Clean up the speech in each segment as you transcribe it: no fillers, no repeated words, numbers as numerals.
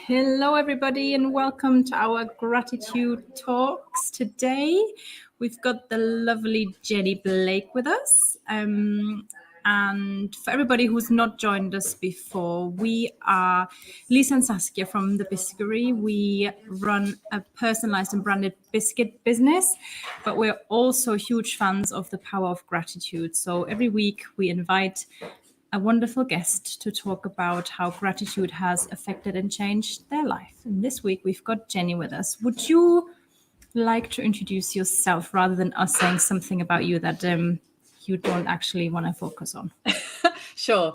Hello, everybody, and welcome to our gratitude talks. Today, we've got the lovely Jennie Blake with us. And for everybody who's not joined us before, we are Lisa and Saskia from the Biscuitery. We run a personalized and branded biscuit business, but we're also huge fans of the power of gratitude. So every week we invite a wonderful guest to talk about how gratitude has affected and changed their life. And this week we've got Jennie with us. Would you like to introduce yourself rather than us saying something about you that you don't actually want to focus on? Sure.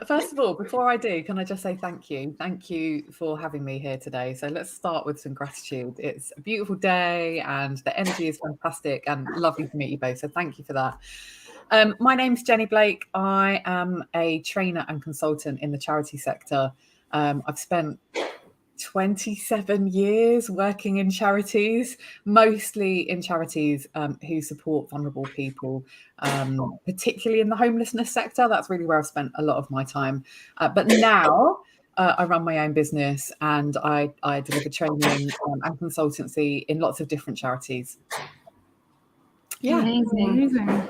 First of all, before I do, can I just say thank you? Thank you for having me here today. So let's start with some gratitude. It's a beautiful day and the energy is fantastic and lovely to meet you both. So thank you for that. My name's Jennie Blake. I am a trainer and consultant in the charity sector. I've spent 27 years working in charities, mostly in charities who support vulnerable people, particularly in the homelessness sector. That's really where I've spent a lot of my time. But now I run my own business and I deliver training and consultancy in lots of different charities. Yeah. Amazing.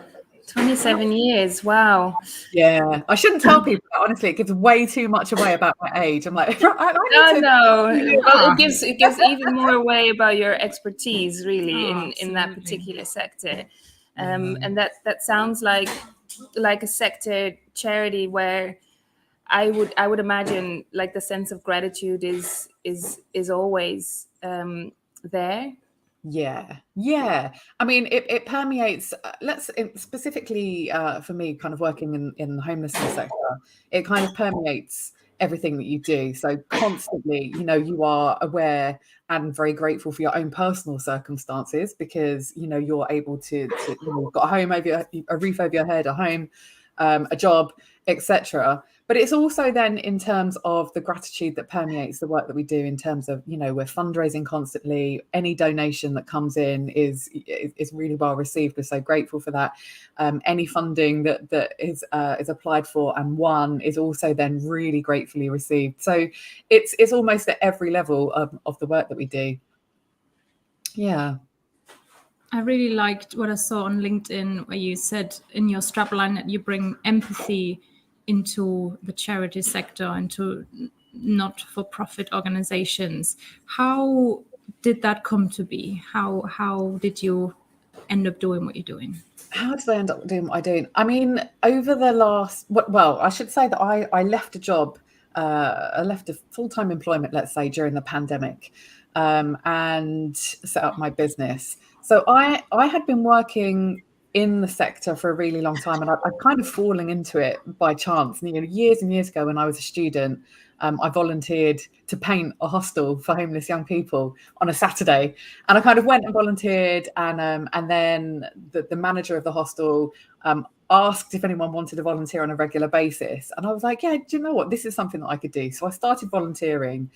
27 years. Wow. Yeah. I shouldn't tell people that, honestly. It gives way too much away about my age. I'm like, No. Well, it gives even more away about your expertise, really, in that particular sector. And that sounds like a sector charity where I would imagine like the sense of gratitude is always there. Yeah. I mean, it permeates. Specifically for me, kind of working in the homelessness sector, it kind of permeates everything that you do. So constantly, you are aware and very grateful for your own personal circumstances because you're able to you've got a home over a roof over your head, a home, a job, etc. But it's also then in terms of the gratitude that permeates the work that we do in terms of, we're fundraising constantly. Any donation that comes in is really well received. We're so grateful for that. Any funding that is applied for and won is also then really gratefully received. So it's almost at every level of the work that we do. Yeah. I really liked what I saw on LinkedIn where you said in your strapline that you bring empathy into the charity sector and to not-for-profit organizations. How did that come to be? How did you end up doing what you're doing? How did I end up doing what I'm doing? I mean, over the last, well, I should say that I left a job, I left a full-time employment, let's say, during the pandemic, and set up my business. So I had been working in the sector for a really long time, and I'd kind of fallen into it by chance. Years and years ago, when I was a student, I volunteered to paint a hostel for homeless young people on a Saturday, and I kind of went and volunteered, and then the manager of the hostel asked if anyone wanted to volunteer on a regular basis, and I was like, yeah, do you know what? This is something that I could do. So I started volunteering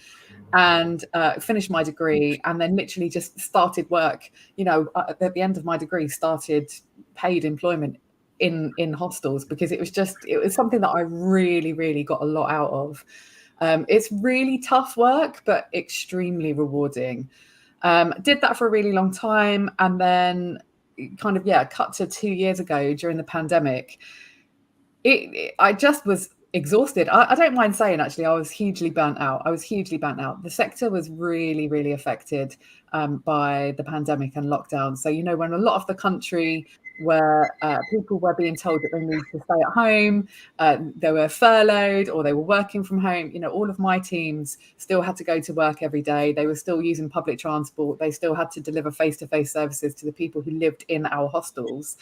and finished my degree, and then literally just started work. At the end of my degree, started paid employment in hostels because it was something that I really, really got a lot out of. It's really tough work, but extremely rewarding. Did that for a really long time, and then kind of cut to 2 years ago during the pandemic. I just was exhausted. I don't mind saying, actually, I was hugely burnt out. The sector was really, really affected by the pandemic and lockdown. So, when a lot of the country where people were being told that they needed to stay at home, they were furloughed or they were working from home, all of my teams still had to go to work every day. They were still using public transport. They still had to deliver face-to-face services to the people who lived in our hostels.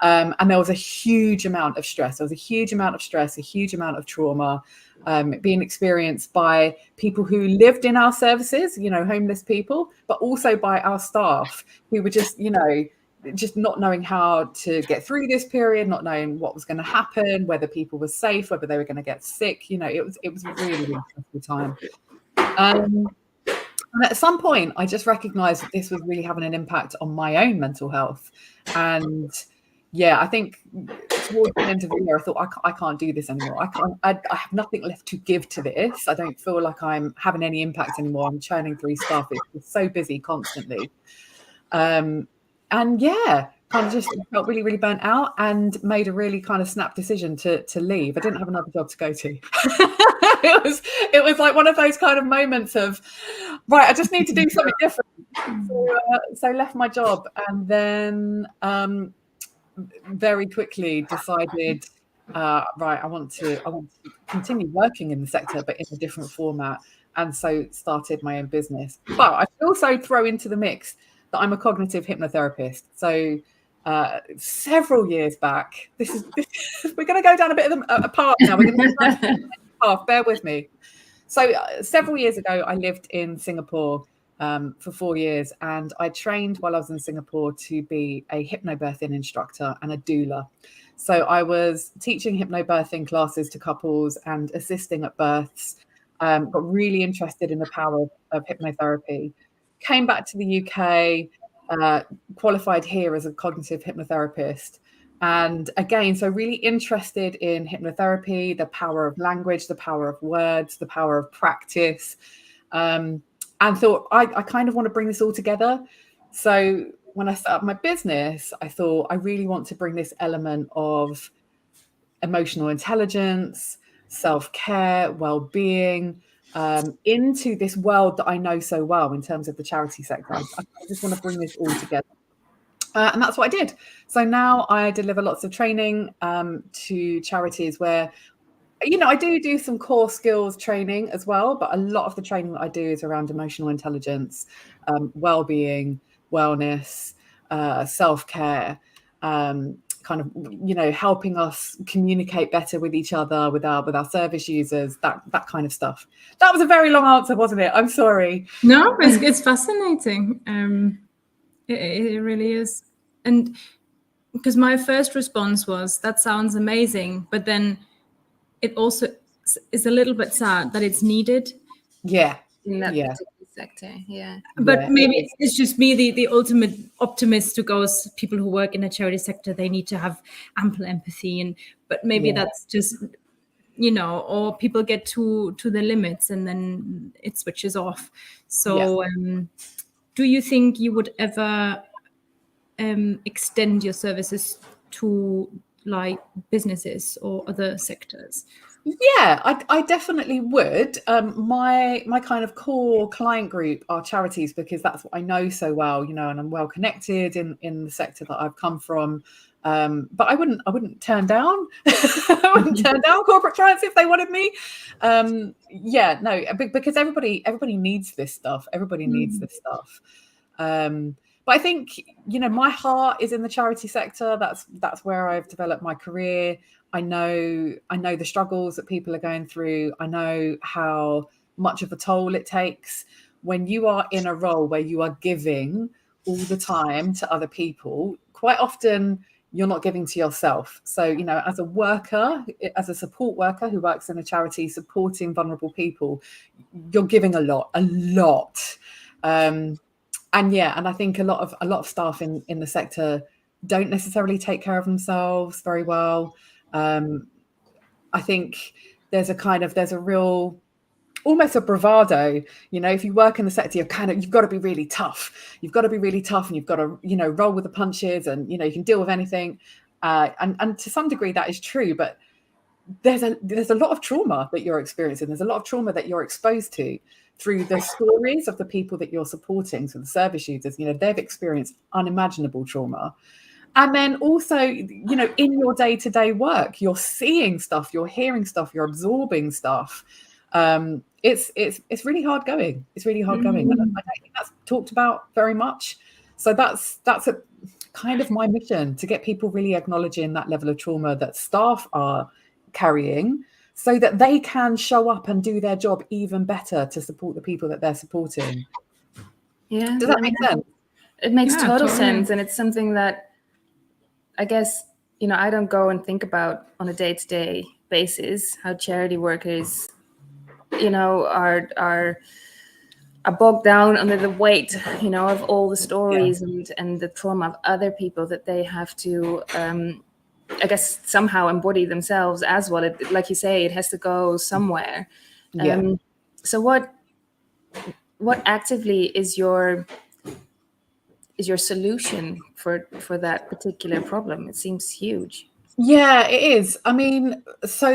And there was a huge amount of stress. A huge amount of trauma being experienced by people who lived in our services, homeless people, but also by our staff who were just not knowing how to get through this period, not knowing what was going to happen, whether people were safe, whether they were going to get sick. It was a really, really stressful time. And at some point, I just recognized that this was really having an impact on my own mental health. And yeah, I think towards the end of the year, I thought I can't do this anymore. I have nothing left to give to this. I don't feel like I'm having any impact anymore. I'm churning through stuff. It's so busy constantly. And yeah, kind of just felt really, really burnt out and made a really kind of snap decision to leave. I didn't have another job to go to. it was like one of those kind of moments of, right, I just need to do something different. So left my job, and then very quickly decided, right, I want to continue working in the sector, but in a different format. And so started my own business. But I should also throw into the mix that I'm a cognitive hypnotherapist. So several years back, we're going to go down a bit of a path now. We're going to go down a path. Bear with me. So several years ago, I lived in Singapore for 4 years, and I trained while I was in Singapore to be a hypnobirthing instructor and a doula. So I was teaching hypnobirthing classes to couples and assisting at births. Got really interested in the power of hypnotherapy. Came back to the UK, qualified here as a cognitive hypnotherapist. And again, so really interested in hypnotherapy, the power of language, the power of words, the power of practice. And thought, I kind of want to bring this all together. So when I set up my business, I thought I really want to bring this element of emotional intelligence, self-care, well-being into this world that I know so well in terms of the charity sector. I just want to bring this all together. And that's what I did. So now I deliver lots of training to charities where, I do some core skills training as well, but a lot of the training that I do is around emotional intelligence, well-being, wellness, self-care, kind of, helping us communicate better with each other, with our service users, that kind of stuff. That was a very long answer, wasn't it? I'm sorry. No, it's fascinating. It really is. And because my first response was, that sounds amazing, but then it also is a little bit sad that it's needed. Yeah. In that particular sector, yeah. But maybe it's just me, the ultimate optimist, who goes, people who work in the charity sector, they need to have ample empathy, but maybe that's just, or people get to the limits and then it switches off. So do you think you would ever extend your services to like businesses or other sectors? Yeah, I definitely would. My kind of core client group are charities, because that's what I know so well, and I'm well connected in the sector that I've come from. But I wouldn't turn down I wouldn't turn down corporate clients if they wanted me. Because everybody needs this stuff. Everybody needs this stuff. But I think, my heart is in the charity sector. That's where I've developed my career. I know the struggles that people are going through. I know how much of a toll it takes when you are in a role where you are giving all the time to other people. Quite often you're not giving to yourself. So, as a worker, as a support worker who works in a charity supporting vulnerable people, you're giving a lot. And I think a lot of staff in the sector don't necessarily take care of themselves very well. I think there's a real, almost a bravado, if you work in the sector, you've got to be really tough. You've got to be really tough, and you've got to, roll with the punches, and, you can deal with anything. And to some degree that is true, but there's a lot of trauma that you're experiencing. There's a lot of trauma that you're exposed to through the stories of the people that you're supporting. So the service users, they've experienced unimaginable trauma. And then also, in your day-to-day work, you're seeing stuff, you're hearing stuff, you're absorbing stuff. It's really hard going. It's really hard going. And I don't think that's talked about very much. So that's a kind of my mission, to get people really acknowledging that level of trauma that staff are carrying, so that they can show up and do their job even better to support the people that they're supporting. Yeah. Does that make sense? It makes total sense. And it's something that, I guess, I don't go and think about on a day-to-day basis how charity workers, are are bogged down under the weight, of all the stories and the trauma of other people that they have to, I guess, somehow embody themselves as well. Like you say, it has to go somewhere. So what actively is your solution for that particular problem? It seems huge. Yeah, it is. I mean, so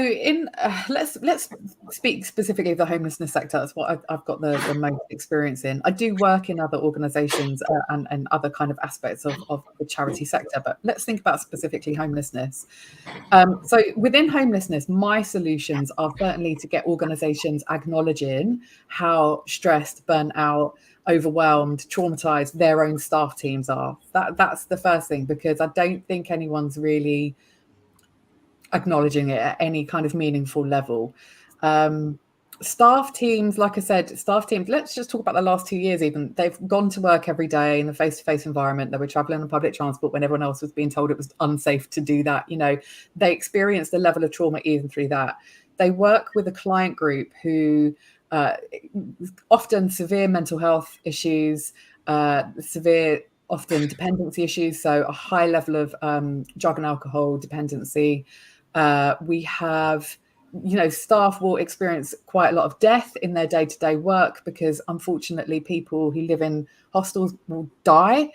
let's speak specifically of the homelessness sector. That's what I've got the most experience in. I do work in other organisations and other kind of aspects of the charity sector, but let's think about specifically homelessness. So within homelessness, my solutions are certainly to get organisations acknowledging how stressed, burnt out, overwhelmed, traumatized their own staff teams are. That's the first thing, because I don't think anyone's really acknowledging it at any kind of meaningful level. Staff teams, like I said, let's just talk about the last 2 years even. They've gone to work every day in a face-to-face environment. They were traveling on public transport when everyone else was being told it was unsafe to do that. They experienced a level of trauma even through that. They work with a client group who often severe mental health issues, severe often dependency issues, so a high level of drug and alcohol dependency. We have, staff will experience quite a lot of death in their day-to-day work, because unfortunately people who live in hostels will die,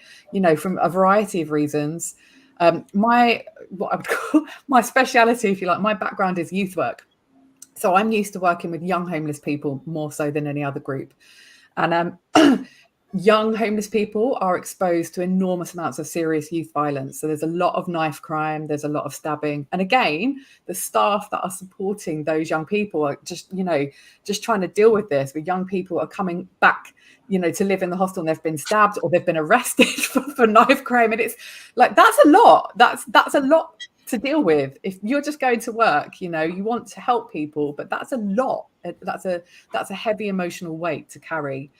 from a variety of reasons. What I would call my speciality, if you like, my background is youth work. So I'm used to working with young homeless people more so than any other group. And young homeless people are exposed to enormous amounts of serious youth violence. So there's a lot of knife crime, there's a lot of stabbing. And again, the staff that are supporting those young people are just trying to deal with this. With young people are coming back, to live in the hostel, and they've been stabbed or they've been arrested for knife crime. And it's like, that's a lot. That's a lot to deal with. If you're just going to work, you want to help people, but that's a lot. That's a heavy emotional weight to carry.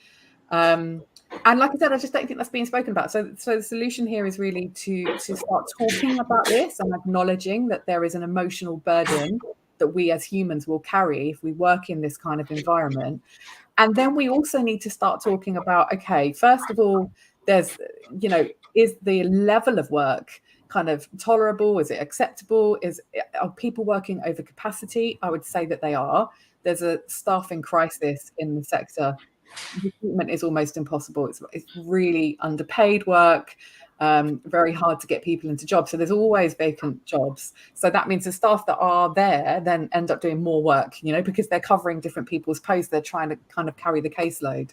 And like I said, I just don't think that's being spoken about. So the solution here is really to start talking about this and acknowledging that there is an emotional burden that we as humans will carry if we work in this kind of environment. And then we also need to start talking about, okay, first of all, there's, is the level of work kind of tolerable? Is it acceptable? Are people working over capacity? I would say that they are. There's a staffing crisis in the sector. Recruitment is almost impossible. It's really underpaid work, very hard to get people into jobs. So there's always vacant jobs. So that means the staff that are there then end up doing more work, because they're covering different people's posts. They're trying to kind of carry the caseload.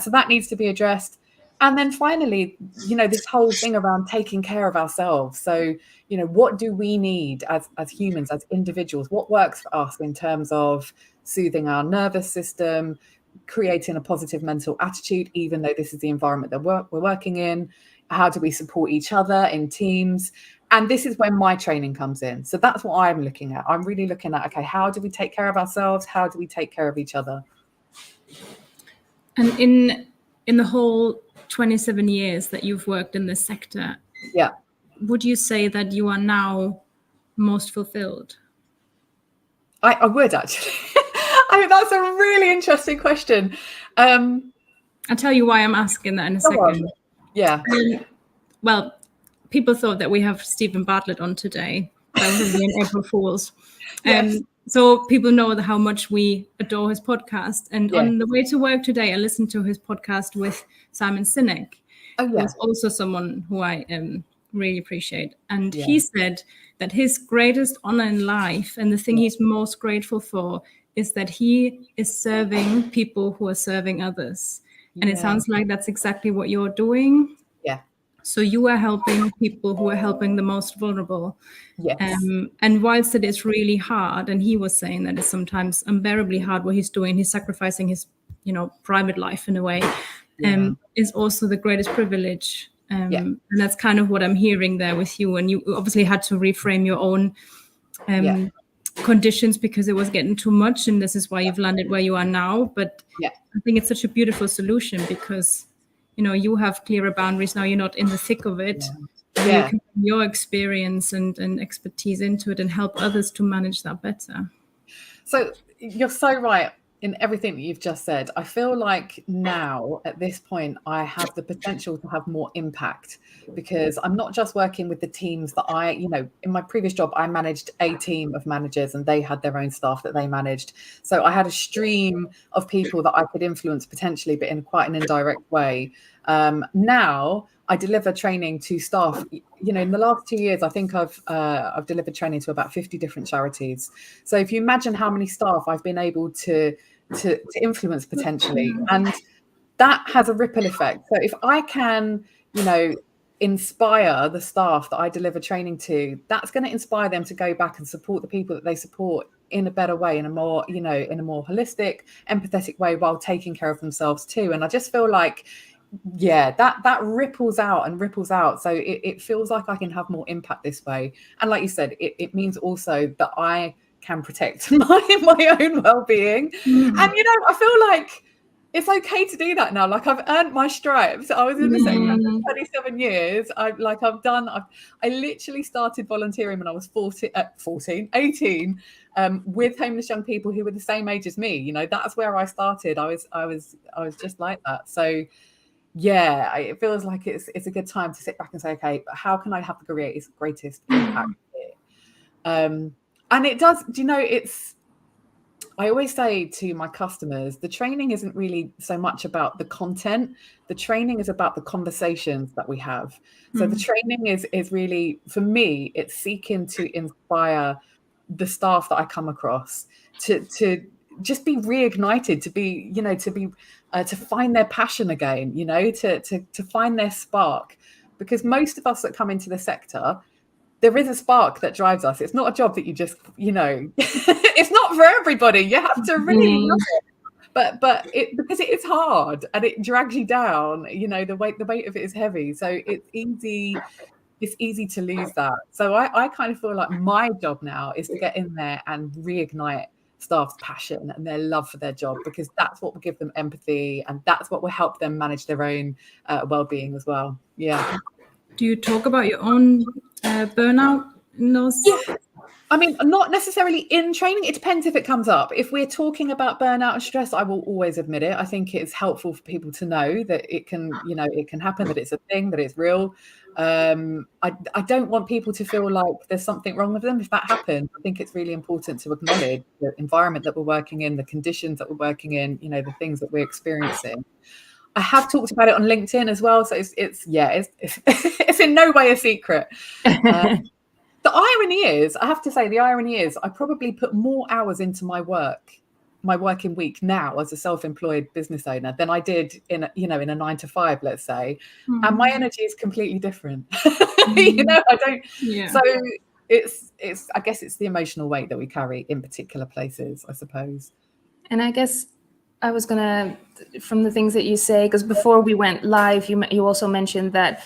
So that needs to be addressed. And then finally, this whole thing around taking care of ourselves. So, what do we need as humans, as individuals? What works for us in terms of soothing our nervous system, creating a positive mental attitude, even though this is the environment that we're working in? How do we support each other in teams? And this is when my training comes in. So that's what I'm looking at. I'm really looking at, okay, how do we take care of ourselves? How do we take care of each other? And in the whole 27 years that you've worked in this sector, would you say that you are now most fulfilled? I would actually. I mean, that's a really interesting question. I'll tell you why I'm asking that in a second. Yeah. Well, people thought that we have Stephen Bartlett on today. That was an April Fool's. Yes. So people know how much we adore his podcast. And on the way to work today, I listened to his podcast with Simon Sinek, who's also someone who I really appreciate. And he said that his greatest honor in life and the thing he's most grateful for is that he is serving people who are serving others. And it sounds like that's exactly what you're doing. Yeah. So you are helping people who are helping the most vulnerable. Yes. And whilst it is really hard, and he was saying that it's sometimes unbearably hard what he's doing, he's sacrificing his, private life in a way, is also the greatest privilege. And that's kind of what I'm hearing there with you. And you obviously had to reframe your own conditions because it was getting too much. And this is why you've landed where you are now. But I think it's such a beautiful solution because, you have clearer boundaries now. You're not in the thick of it. You can bring your experience and expertise into it and help others to manage that better. So you're so right. in everything that you've just said. I feel like now at this point, I have the potential to have more impact, because I'm not just working with the teams that in my previous job, I managed a team of managers and they had their own staff that they managed. So I had a stream of people that I could influence potentially, but in quite an indirect way. Now I deliver training to staff. In the last 2 years, I think I've delivered training to about 50 different charities. So if you imagine how many staff I've been able to influence potentially, and that has a ripple effect. So if I can, inspire the staff that I deliver training to, that's going to inspire them to go back and support the people that they support in a better way, in a more holistic, empathetic way, while taking care of themselves too. And I just feel like, that ripples out and ripples out. So it feels like I can have more impact this way. And like you said, it means also that I can protect my own well-being. And I feel like it's okay to do that now. Like, I've earned my stripes. I was in the sector for 27 years. I literally started volunteering when I was 18, with homeless young people who were the same age as me. That's where I started. I was just like that. So yeah, it feels like it's a good time to sit back and say, okay, how can I have the greatest impact here? And it does, I always say to my customers, the training isn't really so much about the content. The training is about the conversations that we have. So the training is really, for me, it's seeking to inspire the staff that I come across to just be reignited, to find their passion again, to find their spark. Because most of us that come into the sector, there is a spark that drives us. It's not a job that you just, it's not for everybody. You have to really love it. But because it is hard and it drags you down, the weight of it is heavy. So it's easy to lose that. So I kind of feel like my job now is to get in there and reignite staff's passion and their love for their job, because that's what will give them empathy, and that's what will help them manage their own well-being as well. Yeah. Do you talk about your own burnout in those? Yeah. I mean, not necessarily in training. It depends if it comes up. If we're talking about burnout and stress, I will always admit it. I think it's helpful for people to know that it can happen, that it's a thing, that it's real. I don't want people to feel like there's something wrong with them if that happens. I think it's really important to acknowledge the environment that we're working in, the conditions that we're working in, the things that we're experiencing. I have talked about it on LinkedIn as well, so it's in no way a secret. The irony is, I have to say, I probably put more hours into my working week now as a self-employed business owner than I did in a 9-to-5, let's say, and my energy is completely different. I don't. Yeah. So it's I guess it's the emotional weight that we carry in particular places, I suppose. And I guess I was gonna, from the things that you say, because before we went live, you also mentioned that,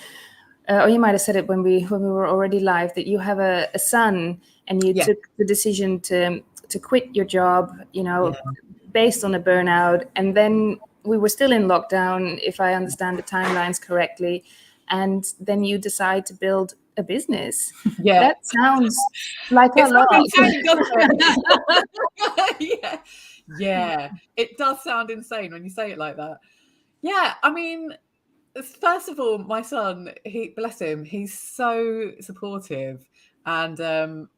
or you might have said it when we were already live, that you have a son and you took the decision to quit your job, based on a burnout, and then we were still in lockdown, if I understand the timelines correctly, and then you decide to build a business. Yeah, that sounds like a lot. Yeah, it does sound insane when you say it like that. Yeah, I mean, first of all, my son, bless him, he's so supportive, and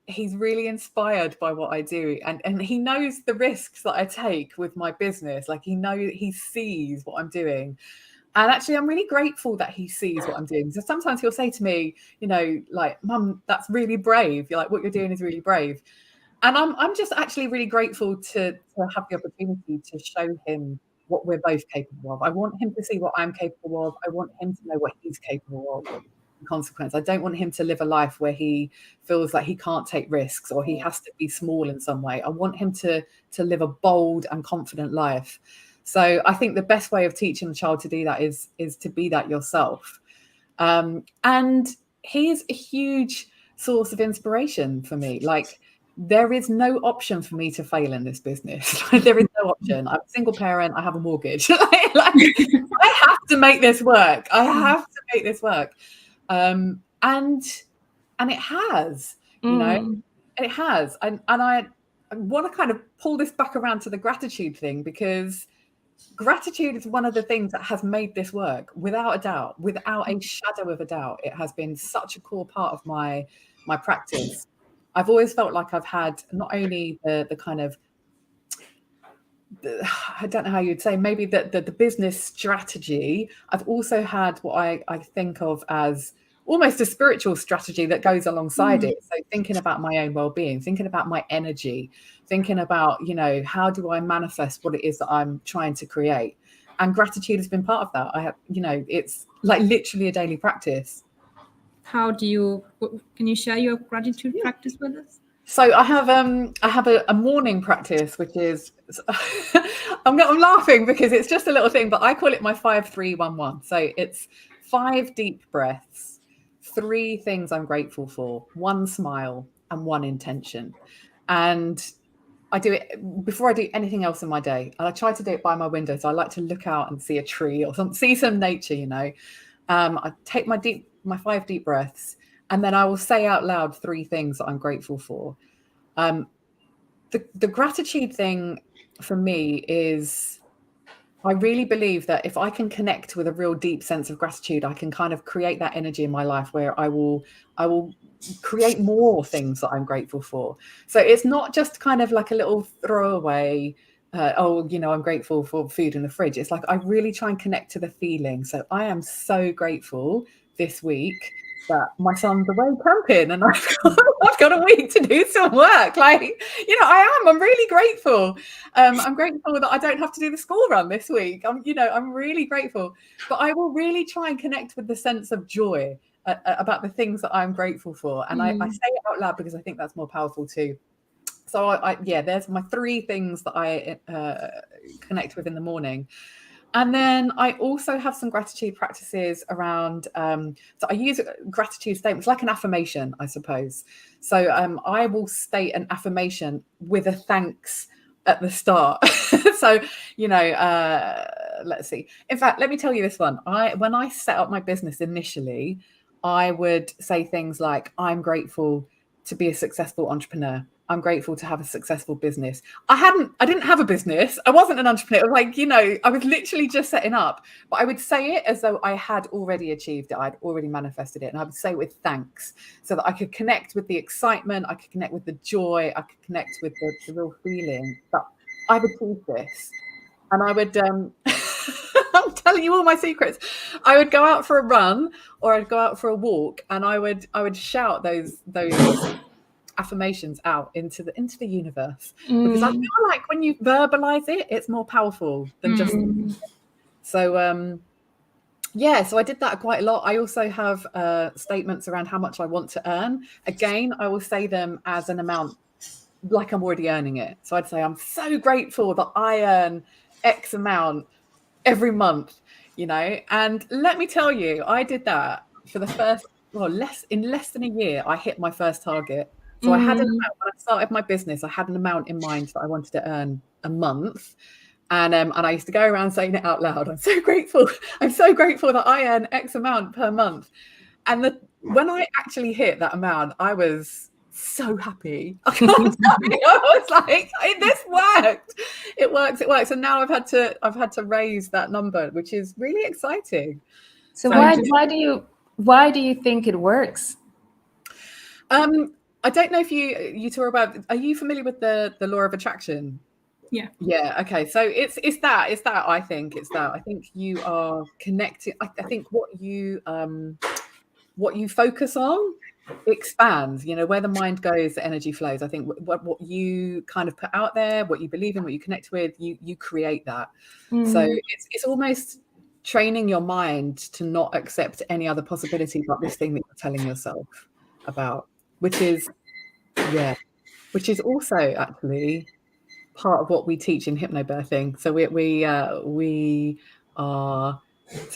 he's really inspired by what I do, and he knows the risks that I take with my business. Like, he sees what I'm doing. And actually, I'm really grateful that he sees what I'm doing. So sometimes he'll say to me, like, Mum, that's really brave. You're like, what you're doing is really brave. And I'm just actually really grateful to have the opportunity to show him what we're both capable of. I want him to see what I'm capable of. I want him to know what he's capable of. In consequence, I don't want him to live a life where he feels like he can't take risks or he has to be small in some way. I want him to live a bold and confident life. So I think the best way of teaching a child to do that is to be that yourself. And he is a huge source of inspiration for me. Like, there is no option for me to fail in this business. There is no option. I'm a single parent. I have a mortgage. I have to make this work. And it has, it has. And want to kind of pull this back around to the gratitude thing, because gratitude is one of the things that has made this work, without a doubt, without a shadow of a doubt. It has been such a core part of my practice. I've always felt like I've had not only the kind of, I don't know how you'd say, maybe the business strategy. I've also had what I think of as almost a spiritual strategy that goes alongside it. So thinking about my own well-being, thinking about my energy, thinking about, how do I manifest what it is that I'm trying to create? And gratitude has been part of that. I have, it's like literally a daily practice. Can you share your gratitude practice with us? So I have a morning practice, which is I'm laughing because it's just a little thing, but I call it my 5-3-1-1. So it's 5 deep breaths, 3 things I'm grateful for, 1 smile, and 1 intention. And I do it before I do anything else in my day. And I try to do it by my window. So I like to look out and see a tree or see some nature, I take my 5 deep breaths, and then I will say out loud 3 things that I'm grateful for. The gratitude thing for me is, I really believe that if I can connect with a real deep sense of gratitude, I can kind of create that energy in my life where I will create more things that I'm grateful for. So it's not just kind of like a little throwaway, I'm grateful for food in the fridge. It's like I really try and connect to the feeling. So I am so grateful this week that my son's away camping and I've got a week to do some work. I'm really grateful. I'm grateful that I don't have to do the school run this week. I'm really grateful, but I will really try and connect with the sense of joy about the things that I'm grateful for. And I say it out loud because I think that's more powerful too. So there's my 3 things that I connect with in the morning. And then I also have some gratitude practices around, so I use gratitude statements like an affirmation, I suppose. So I will state an affirmation with a thanks at the start. So, let's see. In fact, let me tell you this one. When I set up my business initially, I would say things like, I'm grateful to be a successful entrepreneur. I'm grateful to have a successful business. I didn't have a business. I wasn't an entrepreneur. It was like, I was literally just setting up, but I would say it as though I had already achieved it. I'd already manifested it. And I would say it with thanks so that I could connect with the excitement. I could connect with the joy. I could connect with the real feeling that I've achieved this. And I would, I'm telling you all my secrets. I would go out for a run or I'd go out for a walk and I would shout those affirmations out into the universe, because I feel like when you verbalize it, it's more powerful than just so so I did that quite a lot. I also have statements around how much I want to earn. Again, I will say them as an amount like I'm already earning it. So I'd say I'm so grateful that I earn X amount every month, and let me tell you, I did that for the first less than a year. I hit my first target. So I had an amount, when I started my business, I had an amount in mind that I wanted to earn a month. And I used to go around saying it out loud. I'm so grateful that I earn X amount per month. And when I actually hit that amount, I was so happy. I can't tell you. I was like, this worked. It works. And now I've had to raise that number, which is really exciting. So why do you think it works? I don't know if you two are you familiar with the law of attraction? Yeah. Okay. So it's that I think it's that. I think you are connected. I think what you focus on expands. Where the mind goes, the energy flows. I think what you kind of put out there, what you believe in, what you connect with, you create that. So it's almost training your mind to not accept any other possibility but this thing that you're telling yourself about. Which is also actually part of what we teach in hypnobirthing. So we are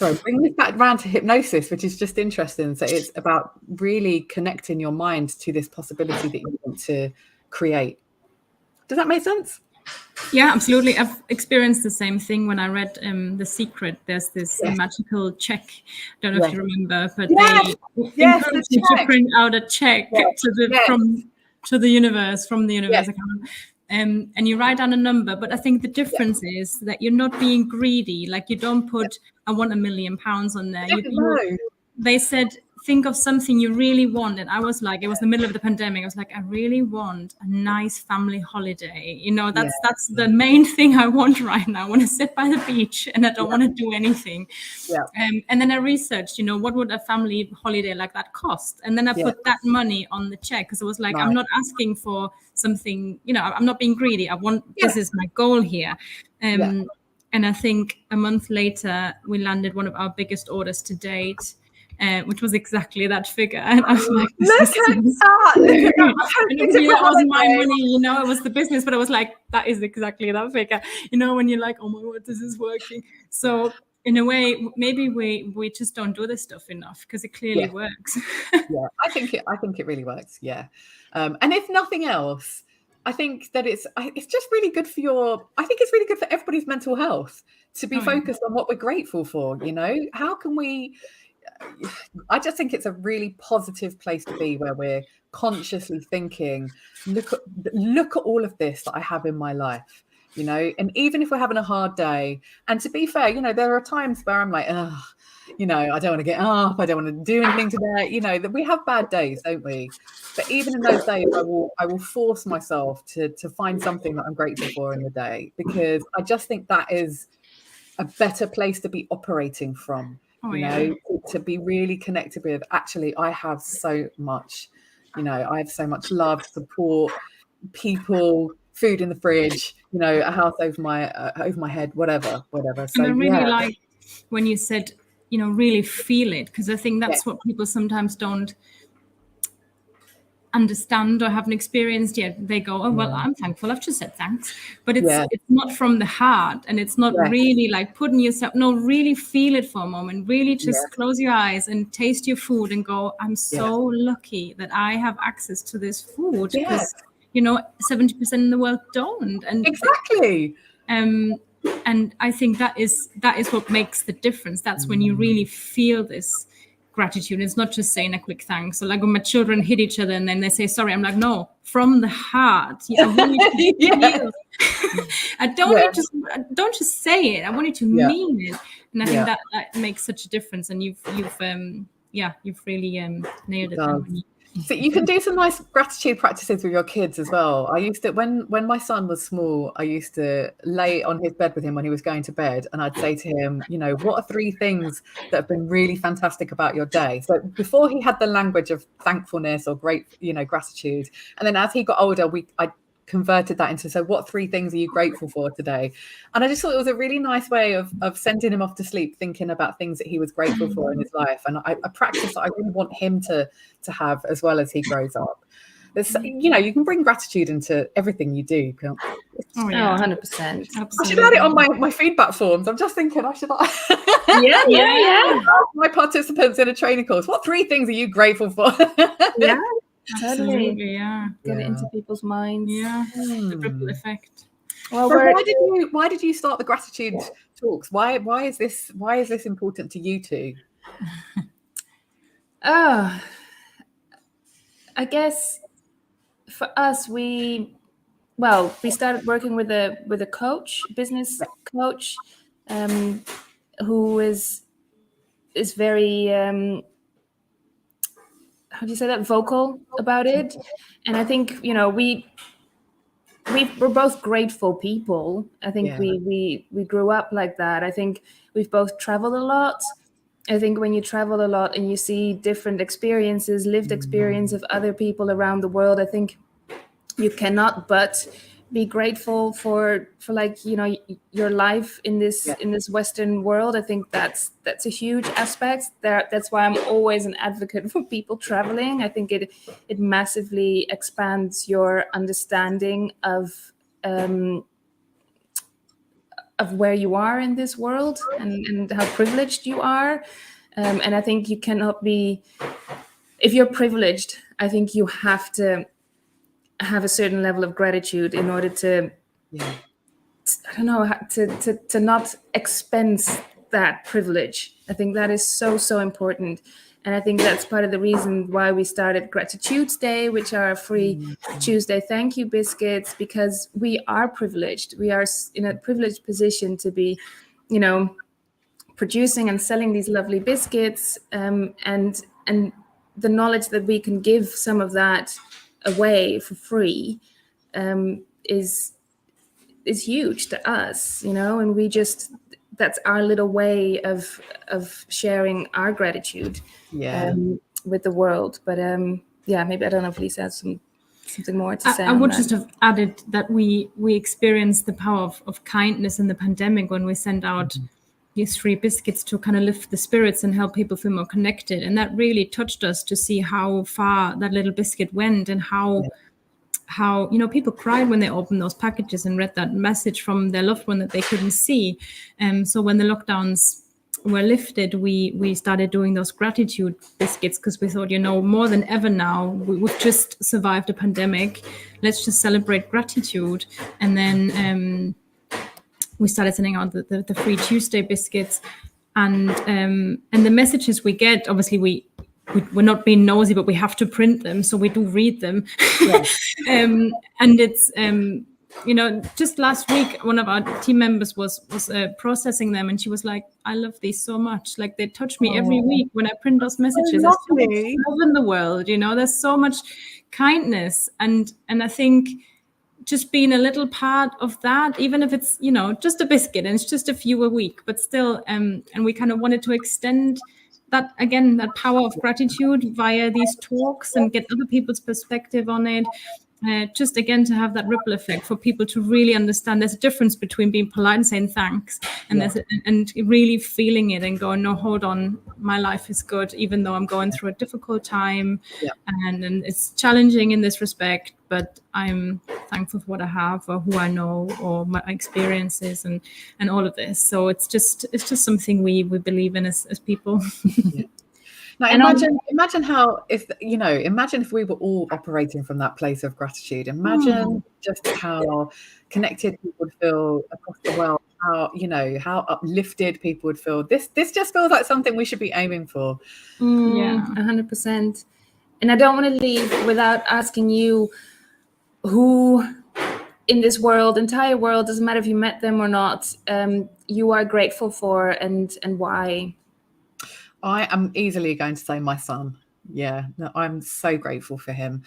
bring this back around to hypnosis, which is just interesting. So it's about really connecting your mind to this possibility that you want to create. Does that make sense? Yeah, absolutely. I've experienced the same thing when I read The Secret. There's this magical check. I don't know if you remember, but they encourage you to print out a check to the universe, from the universe. and you write down a number. But I think the difference is that you're not being greedy. Like you don't put, I want £1 million on there. They said, think of something you really want. And I was like, it was the middle of the pandemic. I was like, I really want a nice family holiday. You know, that's the main thing I want right now. I want to sit by the beach and I don't want to do anything. Yeah. And then I researched, you know, what would a family holiday like that cost? And then I put that money on the check because it was like, I'm not asking for something, you know, I'm not being greedy. I want, this is my goal here. And I think a month later, we landed one of our biggest orders to date. Which was exactly that figure, and I was like, "Look at that! Look at that! That wasn't my money, you know. It was the business, but I was like, that is exactly that figure, you know. When you're like, oh my word, this is working. So in a way, maybe we just don't do this stuff enough because it clearly works. I think it really works. Yeah, and if nothing else, I think that it's just really good for I think it's really good for everybody's mental health to be focused on what we're grateful for. You know, how can we? I just think it's a really positive place to be where we're consciously thinking, look at all of this that I have in my life, you know, and even if we're having a hard day, and to be fair, you know, there are times where I'm like, oh, you know, I don't want to get up, I don't want to do anything today, you know, that we have bad days, don't we? But even in those days, I will force myself to find something that I'm grateful for in the day, because I just think that is a better place to be operating from. To be really connected with, actually, I have so much, you know, I have so much love, support, people, food in the fridge, you know, a house over my head, whatever. So and I really like when you said, you know, really feel it, because I think that's what people sometimes don't understand or haven't experienced yet. They go, oh well, I'm thankful, I've just said thanks, but it's not from the heart, and it's not really like putting yourself, no, really feel it for a moment, really just close your eyes and taste your food and go, I'm so lucky that I have access to this food, because you know 70% in the world don't. And exactly, and I think that is what makes the difference. That's when you really feel this gratitude. It's not just saying a quick thanks. So like when my children hit each other and then they say sorry, I'm like, no, from the heart. I want you to feel. I don't just say it. I want you to mean it. And I think that makes such a difference. And you've really nailed it. So you can do some nice gratitude practices with your kids as well. I used to, when my son was small, I used to lay on his bed with him when he was going to bed, and I'd say to him, you know, what are 3 things that have been really fantastic about your day? So before he had the language of thankfulness or gratitude, and then as he got older, I converted that into, so what 3 things are you grateful for today? And I just thought it was a really nice way of sending him off to sleep, thinking about things that he was grateful for in his life. And I practice that I really want him to have as well as he grows up. There's, you know, you can bring gratitude into everything you do. Oh, 100%. Absolutely. I should add it on my feedback forms. I'm just thinking I should my participants in a training course, what 3 things are you grateful for? Totally. Get it into people's minds. The ripple effect. Well, so why did you start the gratitude talks? Why is this important to you two? I guess for us, we started working with a coach, business coach, who is very how do you say that, vocal about it. And I think, you know, we're both grateful people. I think we grew up like that. I think we've both traveled a lot. I think when you travel a lot and you see different experiences, lived experience of other people around the world, I think you cannot but be grateful for like, you know, your life in this Western world. I think that's a huge aspect. That's why I'm always an advocate for people traveling. I think it massively expands your understanding of where you are in this world and how privileged you are. And I think you cannot be, if you're privileged, I think you have to have a certain level of gratitude in order to not expense that privilege. I think that is so important. And I think that's part of the reason why we started Gratitude Day, which are free Tuesday thank you biscuits, because we are privileged. We are in a privileged position to be, you know, producing and selling these lovely biscuits, and the knowledge that we can give some of that away for free is huge to us, you know, and we just, that's our little way of sharing our gratitude with the world. But yeah, maybe, I don't know if Lisa has something more to say. I would just have added that we experienced the power of kindness in the pandemic when we sent out these free biscuits to kind of lift the spirits and help people feel more connected. And that really touched us to see how far that little biscuit went, and how, you know, people cried when they opened those packages and read that message from their loved one that they couldn't see. So when the lockdowns were lifted, we started doing those gratitude biscuits, because we thought, you know, more than ever now, we've just survived a pandemic. Let's just celebrate gratitude. And then we started sending out the free Tuesday biscuits, and the messages we get, obviously we're not being nosy, but we have to print them, so we do read them. And it's you know, just last week one of our team members was processing them, and she was like, I love these so much, like they touch me every week when I print those messages. There's so much love in the world, you know, there's so much kindness, and I think just being a little part of that, even if it's, you know, just a biscuit and it's just a few a week, but still, and we kind of wanted to extend that, again, that power of gratitude via these talks and get other people's perspective on it. Just again to have that ripple effect for people to really understand there's a difference between being polite and saying thanks, and and really feeling it and going, no, hold on, my life is good even though I'm going through a difficult time, and it's challenging in this respect, but I'm thankful for what I have or who I know or my experiences and all of this. So it's just something we believe in as people. Now, imagine how, imagine if we were all operating from that place of gratitude. Imagine just how connected people would feel across the world, how uplifted people would feel. This just feels like something we should be aiming for. 100%. And I don't want to leave without asking you, who in this world, entire world, doesn't matter if you met them or not, you are grateful for, and why? I am easily going to say my son. Yeah, no, I'm so grateful for him.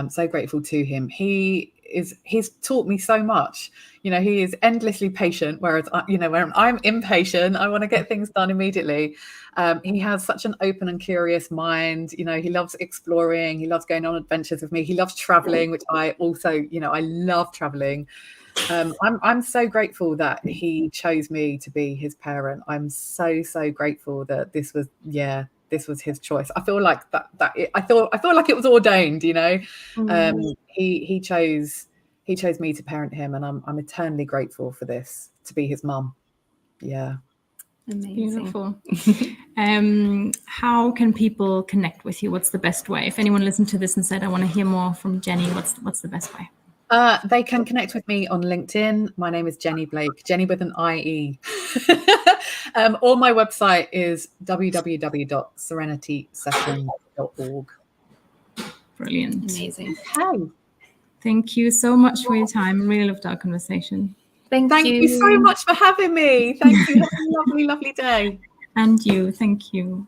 So grateful to him. He's taught me so much. You know, he is endlessly patient, whereas when I'm impatient, I want to get things done immediately. He has such an open and curious mind. You know, he loves exploring. He loves going on adventures with me. He loves traveling, which I also, I love traveling. I'm so grateful that he chose me to be his parent. I'm so grateful that this was his choice. I feel like I feel like it was ordained, you know. He chose me to parent him, and I'm eternally grateful for this, to be his mum. Yeah. Amazing. Beautiful. How can people connect with you? What's the best way? If anyone listened to this and said, I want to hear more from Jennie, what's the best way? They can connect with me on LinkedIn. My name is Jennie Blake, Jennie with an IE. Or my website is www.serenitysessions.org. Brilliant. Amazing. Okay. Thank you so much for your time. Really loved our conversation. Thank you so much for having me. Thank you. Have a lovely, lovely day. And you. Thank you.